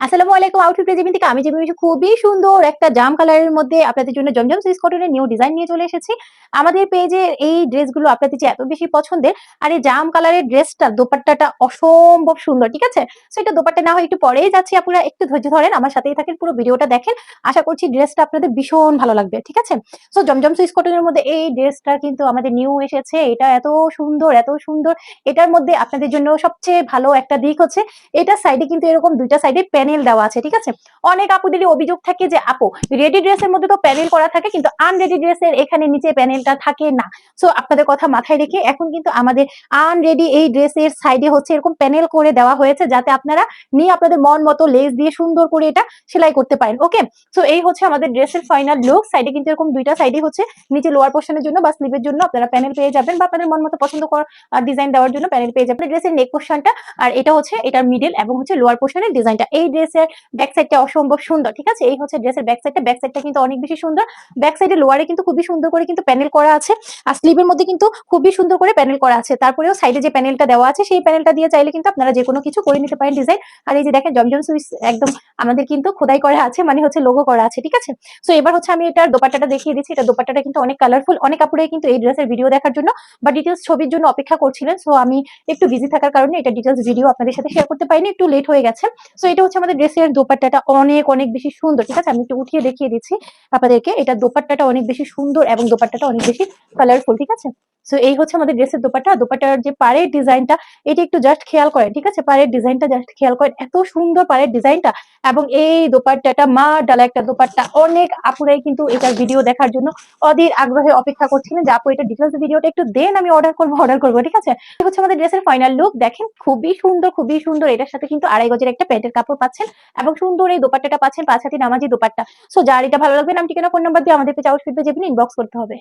আসসালামু আলাইকুম। Outfit regiment থেকে আমি যে ভেবেছি খুবই সুন্দর একটা জাম কালারের মধ্যে আপনাদের জন্য জমজম সুইস কটনের নিউ ডিজাইন নিয়ে চলে এসেছি। আমাদের পেজে এই ড্রেসগুলো আপনাদের যে এত বেশি পছন্দের, আর এই জাম কালারের ড্রেসটা দোপাট্টাটা অসম্ভব সুন্দর, ঠিক আছে? সো এটা দোপাট্টা না হয় একটু পরেই যাচ্ছি, আপনারা একটু ধৈর্য ধরেন, আমার সাথেই থাকেন, পুরো ভিডিওটা দেখেন। আশা করছি ড্রেসটা আপনাদের ভীষণ ভালো লাগবে, ঠিক আছে? সো জমজম সুইস কটনের মধ্যে এই ড্রেসটা কিন্তু আমাদের নিউ এসেছে। এটা এত সুন্দর, এত সুন্দর। এটার মধ্যে আপনাদের জন্য সবচেয়ে ভালো একটা দিক হচ্ছে এটার সাইডে কিন্তু এরকম ২ টা সাইডে প্যানেল দেওয়া আছে, ঠিক আছে? অনেক আপুদেরই অভিযোগ থাকে যে আপু রেডি ড্রেসের মধ্যে তো প্যানেল করা থাকে কিন্তু আনরেডি ড্রেসের এখানে নিচে প্যানেলটা থাকে না। সো আপনাদের কথা মাথায় রেখে এখন কিন্তু আমাদের আনরেডি এই ড্রেসের সাইডে হচ্ছে এরকম প্যানেল করে দেওয়া হয়েছে যাতে আপনারা নিয়ে আপনাদের মন মতো লেস দিয়ে সুন্দর করে এটা সেলাই করতে পারেন। ওকে? সো এই হচ্ছে আমাদের ড্রেসের ফাইনাল লুক। সাইডে কিন্তু এরকম ২ টা সাইডে হচ্ছে নিচে লোয়ার পোরশনের জন্য বা স্লিভের জন্য আপনারা প্যানেল পেয়ে যাবেন বা আপনাদের মন মতো পছন্দ করা ডিজাইন দেওয়ার জন্য প্যানেল পেয়ে যাবেন। ড্রেসের নেক পোরশনটা আর এটা হচ্ছে এটার মিডল এবং হচ্ছে লোয়ার পোর্শনের ডিজাইনটা। এই ড্রেসের ব্যাক সাইডটা অসম্ভব সুন্দর, ঠিক আছে? এই হচ্ছে ড্রেসের ব্যাক সাইডটা। ব্যাক সাইডটা কিন্তু অনেক বেশি সুন্দর। ব্যাক সাইডে লোয়ারে কিন্তু খুবই সুন্দর করে কিন্তু প্যানেল করা আছে। আর স্লিভের মধ্যে কিন্তু খুবই সুন্দর করে প্যানেল করা আছে। তারপরেও সাইডে যে প্যানেলটা দেওয়া আছে সেই প্যানেলটা দিয়ে চাইলে কিন্তু আপনারা যেকোনো কিছু করে নিতে পারেন ডিজাইন। আর এই যে দেখেন জমজম সুইস একদম আমাদের কিন্তু খোদাই করা আছে, মানে হচ্ছে লোগো করা আছে, ঠিক আছে? সো এবার হচ্ছে আমি এটার দোপাট্টাটা দেখিয়ে দিচ্ছি। এটা দোপাট্টাটা কিন্তু অনেক কালারফুল। অনেক আপুরাই কিন্তু এই ড্রেসের ভিডিও দেখার জন্য বা ডিটেইলস ছবির জন্য অপেক্ষা করছিলেন। সো আমি একটু বিজি থাকার কারণে এটা ডিটেইলস ভিডিও আপনাদের সাথে শেয়ার করতে পারিনি, একটু লেট হয়ে গেছে। সো এটা হচ্ছে আমাদের ড্রেসের দোপাট্টাটা অনেক অনেক বেশি সুন্দর, ঠিক আছে? আমি একটু উঠিয়ে দেখিয়ে দিচ্ছি আপনাদেরকে। এটা দোপাট্টাটা অনেক বেশি সুন্দর এবং দোপাট্টাটা অনেক বেশি কালারফুল, ঠিক আছে? সো এই হচ্ছে আমাদের ড্রেসের দোপাট্টা। দোপাট্টার যে পাড়ের ডিজাইনটা এটা একটু জাস্ট খেয়াল করেন, ঠিক আছে? পাড়ের ডিজাইনটা জাস্ট খেয়াল করেন, এত সুন্দর পাড়ের ডিজাইনটা। এবং এই দোপাট্টাটা মাশাআল্লাহ একটা দোপাট্টা। অনেক আপুরাই কিন্তু এটার ভিডিও দেখার জন্য অধীর আগ্রহে অপেক্ষা করছিলেন যে আপু এটা ডিটেইলস ভিডিওটা একটু দেন, আমি অর্ডার করব, ঠিক আছে? এটা হচ্ছে আমাদের ড্রেসের ফাইনাল লুক। দেখেন খুবই সুন্দর, খুবই সুন্দর। এটার সাথে কিন্তু ২.৫ গজের একটা প্যান্টের কাপড় পাচ্ছেন এবং সুন্দর এই দোপাট্টাটা পাচ্ছেন ৫ হাতি নামাজি দোপাট্টা। সো যার এটা ভালো লাগবে নাম ঠিকানা ফোন নাম্বার দিয়ে আমাদের পেজ আউটফিট পেজে ইনবক্স করতে হবে।